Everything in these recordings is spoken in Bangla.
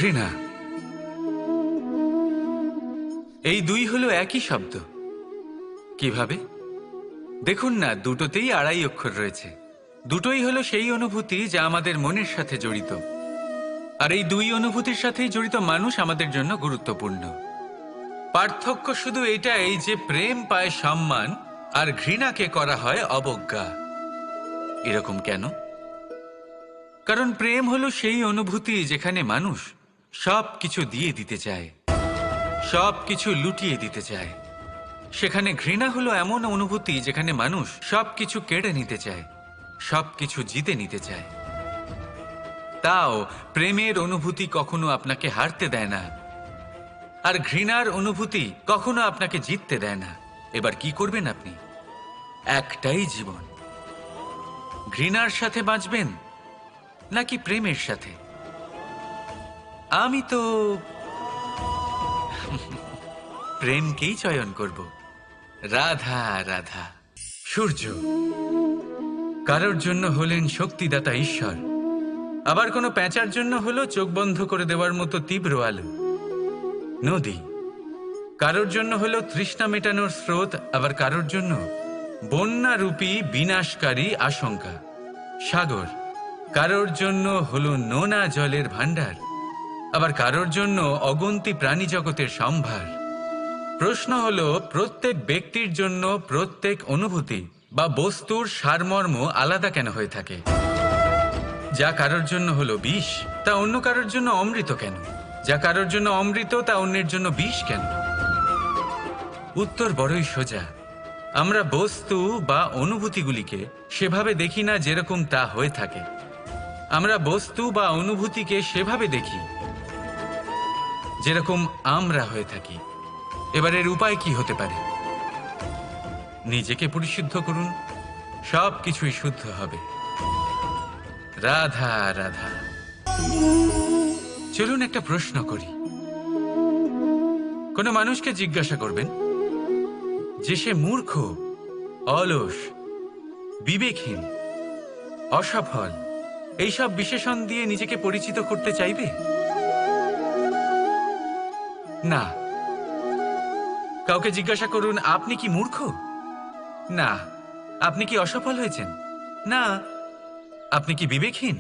ঘৃণা, এই দুই হলো একই শব্দ। কিভাবে? দেখুন না, দুটোতেই আড়াই অক্ষর রয়েছে। দুটোই হলো সেই অনুভূতি যা আমাদের মনের সাথে জড়িত, আর এই দুই অনুভূতির সাথেই জড়িত মানুষ আমাদের জন্য গুরুত্বপূর্ণ। পার্থক্য শুধু এটাই যে প্রেম পায় সম্মান আর ঘৃণাকে করা হয় অবজ্ঞা। এরকম কেন? কারণ প্রেম হলো সেই অনুভূতি যেখানে মানুষ সব কিছু দিয়ে দিতে চায়, সব কিছু লুটিয়ে দিতে চায়। সেখানে ঘৃণা হলো এমন অনুভূতি যেখানে মানুষ সব কিছু কেড়ে নিতে চায়, সব কিছু জিতে নিতে চায়। তাও প্রেমের অনুভূতি কখনো আপনাকে হারতে দেয় না, আর ঘৃণার অনুভূতি কখনো আপনাকে জিততে দেয় না। এবার কি করবেন আপনি? একটাই জীবন, ঘৃণার সাথে বাঁচবেন নাকি প্রেমের সাথে? আমি তো প্রেমকেই চয়ন করব। রাধা রাধা। সূর্য কারোর জন্য হলেন শক্তিদাতা ঈশ্বর, আবার কোনো প্যাঁচার জন্য হলো চোখ বন্ধ করে দেওয়ার মতো তীব্র আলো। নদী কারোর জন্য হলো তৃষ্ণা মেটানোর স্রোত, আবার কারোর জন্য বন্যারূপী বিনাশকারী আশঙ্কা। সাগর কারোর জন্য হলো নোনা জলের ভাণ্ডার, আবার কারোর জন্য অগন্তি প্রাণী জগতের সম্ভার। প্রশ্ন হলো, প্রত্যেক ব্যক্তির জন্য প্রত্যেক অনুভূতি বা বস্তুর সারমর্ম আলাদা কেন হয়ে থাকে? যা কারোর জন্য হলো বিষ, তা অন্য কারোর জন্য অমৃত কেন? যা কারোর জন্য অমৃত, তা অন্যের জন্য বিষ কেন? উত্তর বড়ই সোজা। আমরা বস্তু বা অনুভূতিগুলিকে সেভাবে দেখি না যেরকম তা হয়ে থাকে। আমরা বস্তু বা অনুভূতিকে সেভাবে দেখি যেরকম আমরা হয়ে থাকি। এবার এর উপায় কি হতে পারে? নিজেকে পরিশুদ্ধ করুন, সব কিছুই শুদ্ধ হবে। রাধা রাধা। চলুন একটা প্রশ্ন করি। কোনো মানুষকে জিজ্ঞাসা করবেন যে সে মূর্খ, অলস, বিবেকহীন, অসফল, এইসব বিশেষণ দিয়ে নিজেকে পরিচিত করতে চাইবে? না। কাউকে জিজ্ঞাসা করুন, আপনি কি মূর্খ? না। আপনি কি অসফল হয়েছেন? না। আপনি কি বিবেকহীন?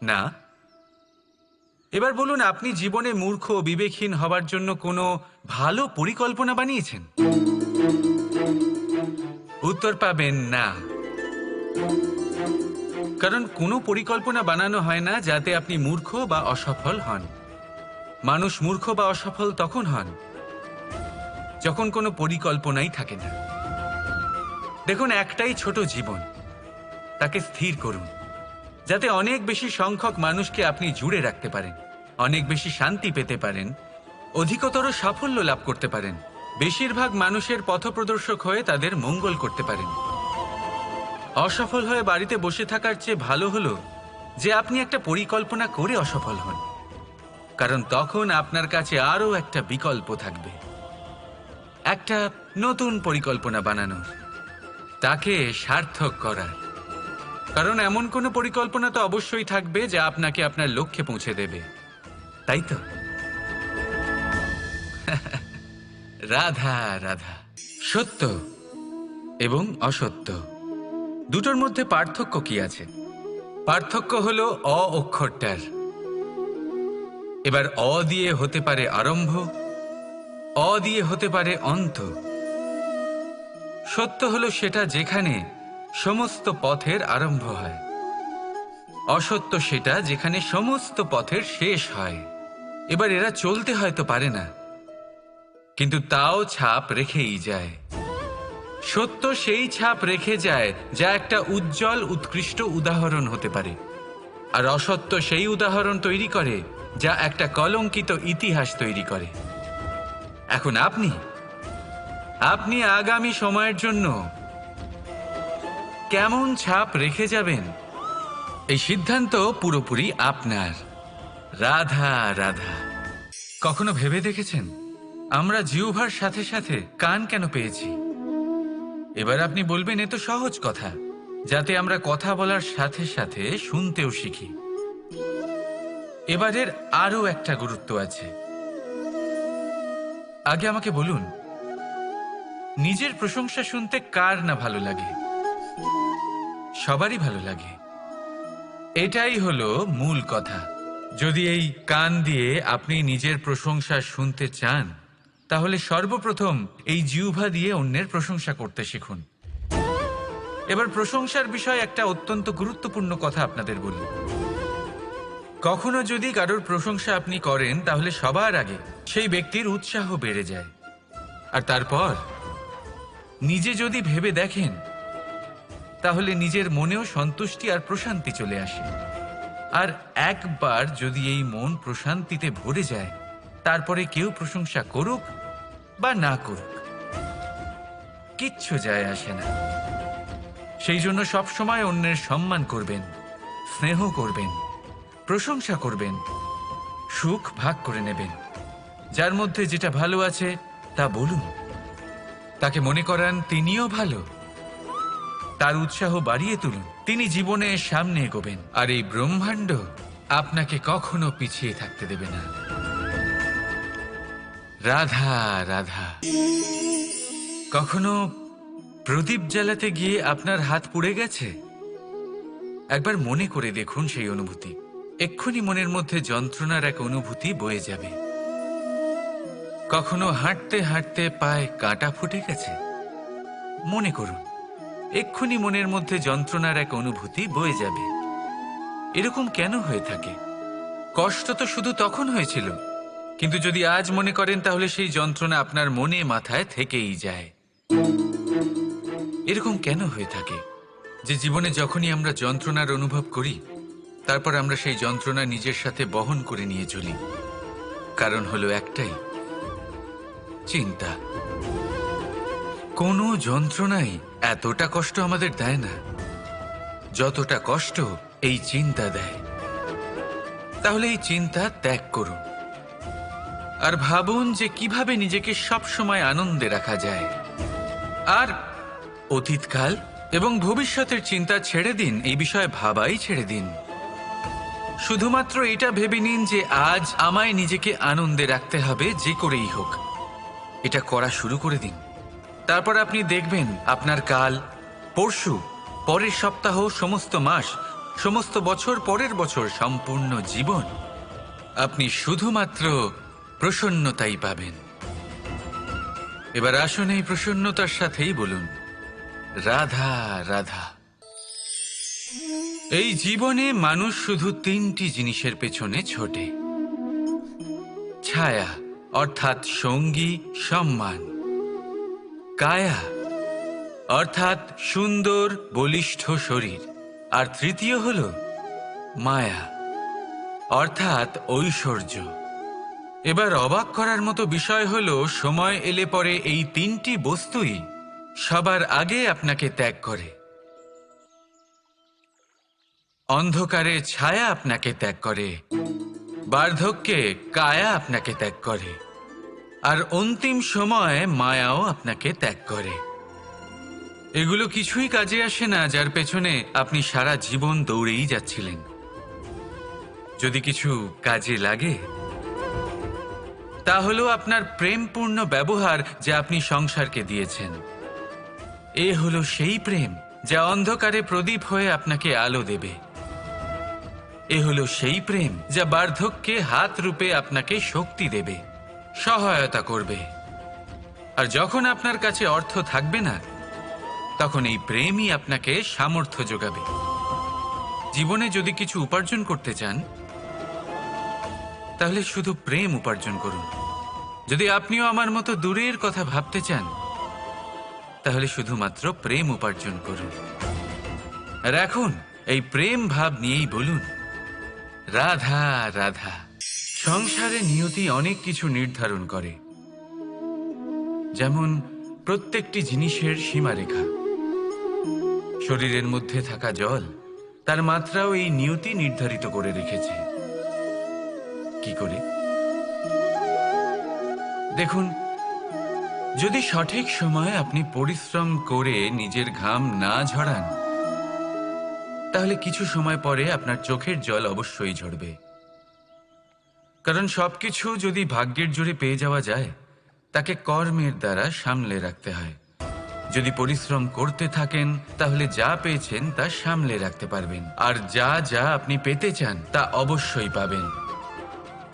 না। এবার বলুন, আপনি জীবনে মূর্খ ও বিবেকহীন হবার জন্য কোনো ভালো পরিকল্পনা বানিয়েছেন? উত্তর পাবেন না। কারণ কোনো পরিকল্পনা বানানো হয় না যাতে আপনি মূর্খ বা অসফল হন। মানুষ মূর্খ বা অসফল তখন হন যখন কোনো পরিকল্পনাই থাকে না। দেখুন, একটাই ছোট জীবন, তাকে স্থির করুন যাতে অনেক বেশি সংখ্যক মানুষকে আপনি জুড়ে রাখতে পারেন, অনেক বেশি শান্তি পেতে পারেন, অধিকতর সাফল্য লাভ করতে পারেন, বেশিরভাগ মানুষের পথপ্রদর্শক হয়ে তাদের মঙ্গল করতে পারেন। অসফল হয়ে বাড়িতে বসে থাকার চেয়ে ভালো হলো যে আপনি একটা পরিকল্পনা করে অসফল হন, কারণ তখন আপনার কাছে আরও একটা বিকল্প থাকবে, একটা নতুন পরিকল্পনা বানানোর, তাকে সার্থক করার। কারণ এমন কোনো পরিকল্পনা তো অবশ্যই থাকবে যা আপনাকে আপনার লক্ষ্যে পৌঁছে দেবে, তাই তো? রাধা রাধা। সত্য এবং অসত্য দুটোর মধ্যে পার্থক্য কি আছে? পার্থক্য হলো অ অক্ষরটার। এবার অ দিয়ে হতে পারে আরম্ভ, অ দিয়ে হতে পারে অন্ত। সত্য হলো সেটা যেখানে সমস্ত পথের আরম্ভ হয়, অসত্য সেটা যেখানে সমস্ত পথের শেষ হয়। এবার এরা চলতে হয়তো পারে না, কিন্তু তাও ছাপ রেখেই যায়। সত্য সেই ছাপ রেখে যায় যা একটা উজ্জ্বল উৎকৃষ্ট উদাহরণ হতে পারে, আর অসত্য সেই উদাহরণ তৈরি করে যা একটা কলঙ্কিত ইতিহাস তৈরি করে। এখন আপনি আগামী সময়ের জন্য কেমন ছাপ রেখে যাবেন, এই সিদ্ধান্ত পুরোপুরি আপনার। রাধা রাধা। কখনো ভেবে দেখেছেন আমরা জিহ্বার সাথে সাথে কান কেন পেয়েছি? এবার আপনি বলবেন, এ তো সহজ কথা, যাতে আমরা কথা বলার সাথে সাথে শুনতেও শিখি। এবারের আরো একটা গুরুত্ব আছে। আগে আমাকে বলুন, নিজের প্রশংসা শুনতে কার না ভালো লাগে? সবারই ভালো লাগে। এটাই হলো মূল কথা। যদি এই কান দিয়ে আপনি নিজের প্রশংসা শুনতে চান, তাহলে সর্বপ্রথম এই জিহ্বা দিয়ে অন্যের প্রশংসা করতে শিখুন। এবার প্রশংসার বিষয়ে একটা অত্যন্ত গুরুত্বপূর্ণ কথা আপনাদের বলি। কখনো যদি কারোর প্রশংসা আপনি করেন, তাহলে সবার আগে সেই ব্যক্তির উৎসাহ বেড়ে যায়। আর তারপর নিজে যদি ভেবে দেখেন, তাহলে নিজের মনেও সন্তুষ্টি আর প্রশান্তি চলে আসে। আর একবার যদি এই মন প্রশান্তিতে ভরে যায়, তারপরে কেউ প্রশংসা করুক বা না করুক, কিচ্ছু যায় আসে না। সেই জন্য সবসময় অন্যের সম্মান করবেন, স্নেহ করবেন, প্রশংসা করবেন, সুখ ভাগ করে নেবেন। যার মধ্যে যেটা ভালো আছে তা বলুন, তাকে মনে করান তিনিও ভালো, তার উৎসাহ বাড়িয়ে তুলুন। তিনি জীবনে সামনে এগোবেন, আর এই ব্রহ্মাণ্ড আপনাকে কখনো পিছিয়ে থাকতে দেবে না। রাধা রাধা। কখনো প্রদীপ জ্বালাতে গিয়ে আপনার হাত পুড়ে গেছে? একবার মনে করে দেখুন সেই অনুভূতি। এক্ষুনি মনের মধ্যে যন্ত্রণার এক অনুভূতি বয়ে যাবে। কখনো হাঁটতে হাঁটতে পায়ে কাঁটা ফুটে গেছে? মনে করুন, এক্ষুনি মনের মধ্যে যন্ত্রণার এক অনুভূতি বয়ে যাবে। এরকম কেন হয়ে থাকে? কষ্ট তো শুধু তখন হয়েছিল, কিন্তু যদি আজ মনে করেন, তাহলে সেই যন্ত্রণা আপনার মনে মাথায় থেকেই যায়। এরকম কেন হয়ে থাকে যে জীবনে যখনই আমরা যন্ত্রণার অনুভব করি, তারপর আমরা সেই যন্ত্রণা নিজের সাথে বহন করে নিয়ে চলি? কারণ হলো একটাই, চিন্তা। কোনো যন্ত্রণাই এতটা কষ্ট আমাদের দেয় না যতটা কষ্ট এই চিন্তা দেয়। তাহলে এই চিন্তা ত্যাগ করুন আর ভাবুন যে কিভাবে নিজেকে সবসময় আনন্দে রাখা যায়। আর অতীতকাল এবং ভবিষ্যতের চিন্তা ছেড়ে দিন, এই বিষয়ে ভাবাই ছেড়ে দিন। শুধুমাত্র এটা ভেবে নিন যে আজ আমায় নিজেকে আনন্দে রাখতে হবে, যে করেই হোক। এটা করা শুরু করে দিন। তারপর আপনি দেখবেন আপনার কাল, পরশু, পরের সপ্তাহ, সমস্ত মাস, সমস্ত বছর, পরের বছর, সম্পূর্ণ জীবন আপনি শুধুমাত্র প্রসন্নতাই পাবেন। এবার আসুন এই প্রসন্নতার সাথেই বলুন, রাধা রাধা। এই জীবনে মানুষ শুধু তিনটি জিনিসের পেছনে ছোটে: ছায়া অর্থাৎ সঙ্গী, সম্মান; কায়া অর্থাৎ সুন্দর বলিষ্ঠ শরীর; আর তৃতীয় হল মায়া অর্থাৎ ঐশ্বর্য। এবার অবাক করার মতো বিষয় হলো, সময় এলে পরে এই তিনটি বস্তুই সবার আগে আপনাকে ত্যাগ করে। অন্ধকারে ছায়া আপনাকে ত্যাগ করে, বার্ধক্যে কায়া আপনাকে ত্যাগ করে, আর অন্তিম সময়ে মায়াও আপনাকে ত্যাগ করে। এগুলো কিছুই কাজে আসে না যার পেছনে আপনি সারা জীবন দৌড়েই যাচ্ছিলেন। যদি কিছু কাজে লাগে, তা হলো আপনার প্রেমপূর্ণ ব্যবহার যা আপনি সংসারকে দিয়েছেন। এ হলো সেই প্রেম যা অন্ধকারে প্রদীপ হয়ে আপনাকে আলো দেবে। এ হলো সেই প্রেম যা বার্ধক্যে হাত রূপে আপনাকে শক্তি দেবে, সহায়তা করবে। আর যখন আপনার কাছে অর্থ থাকবে না, তখন এই প্রেমই আপনাকে সামর্থ্য যোগাবে। জীবনে যদি কিছু উপার্জন করতে চান, তাহলে শুধু প্রেম উপার্জন করুন। যদি আপনিও আমার মতো দূরের কথা ভাবতে চান, তাহলে শুধুমাত্র প্রেম উপার্জন করুন। আর এখন এই প্রেম ভাব নিয়েই বলুন, রাধা রাধা। সংসারে নিয়তি অনেক কিছু নির্ধারণ করে, যেমন প্রত্যেকটি জিনিসের সীমারেখা। শরীরের মধ্যে থাকা জল, তার মাত্রাও এই নিয়তি নির্ধারিত করে রেখেছে। কি করে? দেখুন, যদি সঠিক সময়ে আপনি পরিশ্রম করে নিজের ঘাম না ঝরান, তাহলে কিছু সময় পরে আপনার চোখের জল অবশ্যই ঝরবে। কারণ সবকিছু যদি ভাগ্যের জোরে পেয়ে যাওয়া যায়, তাকে কর্মের দ্বারা সামলে রাখতে হয়। যদি পরিশ্রম করতে থাকেন তাহলে যা পেয়েছেন তা সামলে রাখতে পারবেন, আর যা যা আপনি পেতে চান তা অবশ্যই পাবেন।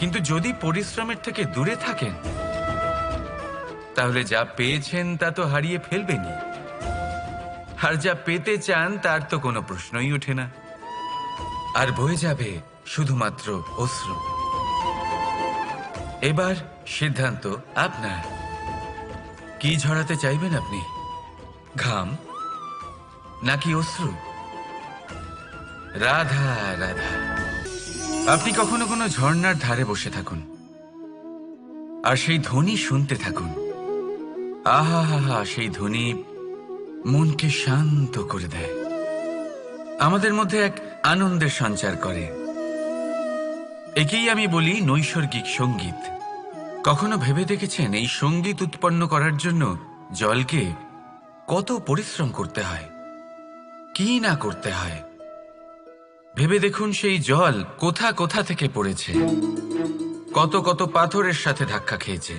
কিন্তু যদি পরিশ্রমের থেকে দূরে থাকেন তাহলে যা পেয়েছেন তা তো হারিয়ে ফেলবেনই, আর যা পেতে চান তার তো কোনো প্রশ্নই ওঠে না, আর বয়ে যাবে শুধুমাত্র অশ্রু। এবার সিদ্ধান্ত আপনার। কি ঝরাতে চাইবেন আপনি? ঘাম নাকি অশ্রু? রাধা রাধা। আপনি কখনো কোনো ঝর্ণার ধারে বসে থাকুন আর সেই ধ্বনি শুনতে থাকুন। আহা হা হা, সেই ধ্বনি মনকে শান্ত করে দেয়, আমাদের মধ্যে এক আনন্দের সঞ্চার করে। একেই আমি বলি নৈসর্গিক সঙ্গীত। কখনো ভেবে দেখেছেন এই সঙ্গীত উৎপন্ন করার জন্য জলকে কত পরিশ্রম করতে হয়, কি না করতে হয়? ভেবে দেখুন সেই জল কোথা কোথা থেকে পড়েছে, কত কত পাথরের সাথে ধাক্কা খেয়েছে,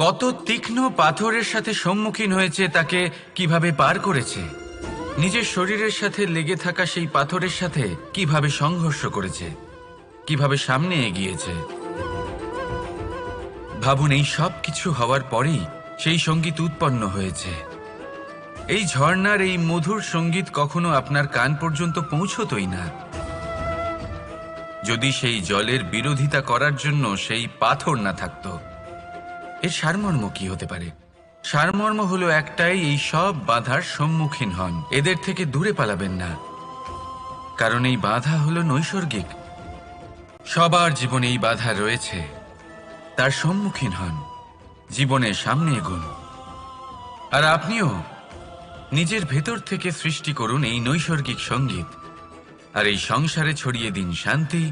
কত তীক্ষ্ণ পাথরের সাথে সম্মুখীন হয়েছে, তাকে কিভাবে পার করেছে, নিজের শরীরের সাথে লেগে থাকা সেই পাথরের সাথে কিভাবে সংঘর্ষ করেছে, কিভাবে সামনে এগিয়েছে। ভাবুন, এই সব কিছু হওয়ার পরেই সেই সঙ্গীত উৎপন্ন হয়েছে। এই ঝর্ণার এই মধুর সঙ্গীত কখনো আপনার কান পর্যন্ত পৌঁছতই না যদি সেই জলের বিরোধিতা করার জন্য সেই পাথর না থাকত। এর সারমর্ম কি হতে পারে? সারমর্ম হলো একটাই, এই সব বাধার সম্মুখীন হন, এদের থেকে দূরে পালাবেন না, কারণ এই বাধা হলো নৈসর্গিক। সবার জীবনে এই বাধা রয়েছে, তার সম্মুখীন হন, জীবনের সামনে এগোন। আর আপনিও নিজের ভেতর থেকে সৃষ্টি করুন এই নৈসর্গিক সঙ্গীত, আর এই সংসারে ছড়িয়ে দিন শান্তি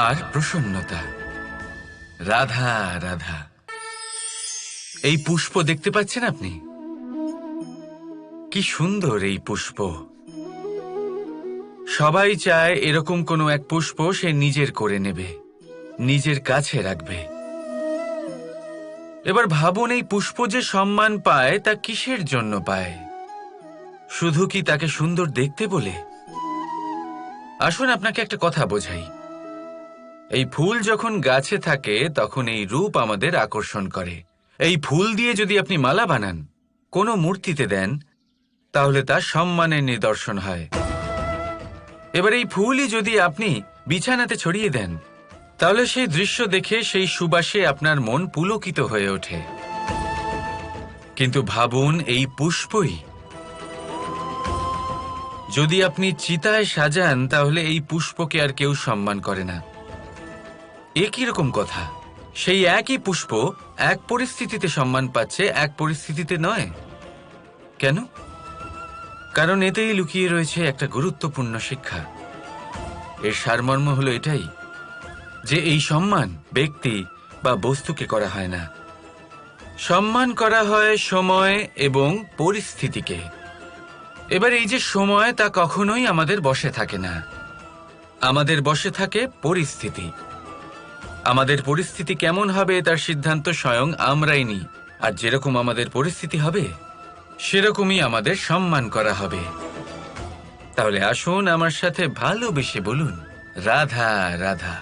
আর প্রসন্নতা। রাধা রাধা। এই পুষ্প দেখতে পাচ্ছেন আপনি? কি সুন্দর এই পুষ্প। সবাই চায় এরকম কোনো এক পুষ্প সে নিজের করে নেবে, নিজের কাছে রাখবে। এবার ভাবুন, এই পুষ্প যে সম্মান পায় তা কিসের জন্য পায়? শুধু কি তাকে সুন্দর দেখতে বলে? আসুন আপনাকে একটা কথা বোঝাই। এই ফুল যখন গাছে থাকে তখন এই রূপ আমাদের আকর্ষণ করে। এই ফুল দিয়ে যদি আপনি মালা বানান, কোনো মূর্তিতে দেন, তাহলে তা সম্মানের নিদর্শন হয়। এবার এই ফুলই যদি আপনি বিছানাতে ছড়িয়ে দেন, তাহলে সেই দৃশ্য দেখে সেই সুবাসে আপনার মন পুলকিত হয়ে ওঠে। কিন্তু ভাবুন, এই পুষ্পই যদি আপনি চিতায় সাজান, তাহলে এই পুষ্পকে আর কেউ সম্মান করে না। এ কিরকম কথা? সেই একই পুষ্প এক পরিস্থিতিতে সম্মান পাচ্ছে, এক পরিস্থিতিতে নয়। কেন? কারণ এতেই লুকিয়ে রয়েছে একটা গুরুত্বপূর্ণ শিক্ষা। এর সারমর্ম হলো এটাই যে এই সম্মান ব্যক্তি বা বস্তুকে করা হয় না, সম্মান করা হয় সময় এবং পরিস্থিতিকে। এবার এই যে সময়, তা কখনোই আমাদের বশে থাকে না, আমাদের বশে থাকে পরিস্থিতি। আমাদের পরিস্থিতি কেমন হবে তার সিদ্ধান্ত স্বয়ং আমরাই নিই, আর যেরকম আমাদের পরিস্থিতি হবে সেরকমই আমাদের সম্মান করা হবে। তাহলে আসুন আমার সাথে ভালোবেসে বলুন, রাধা রাধা।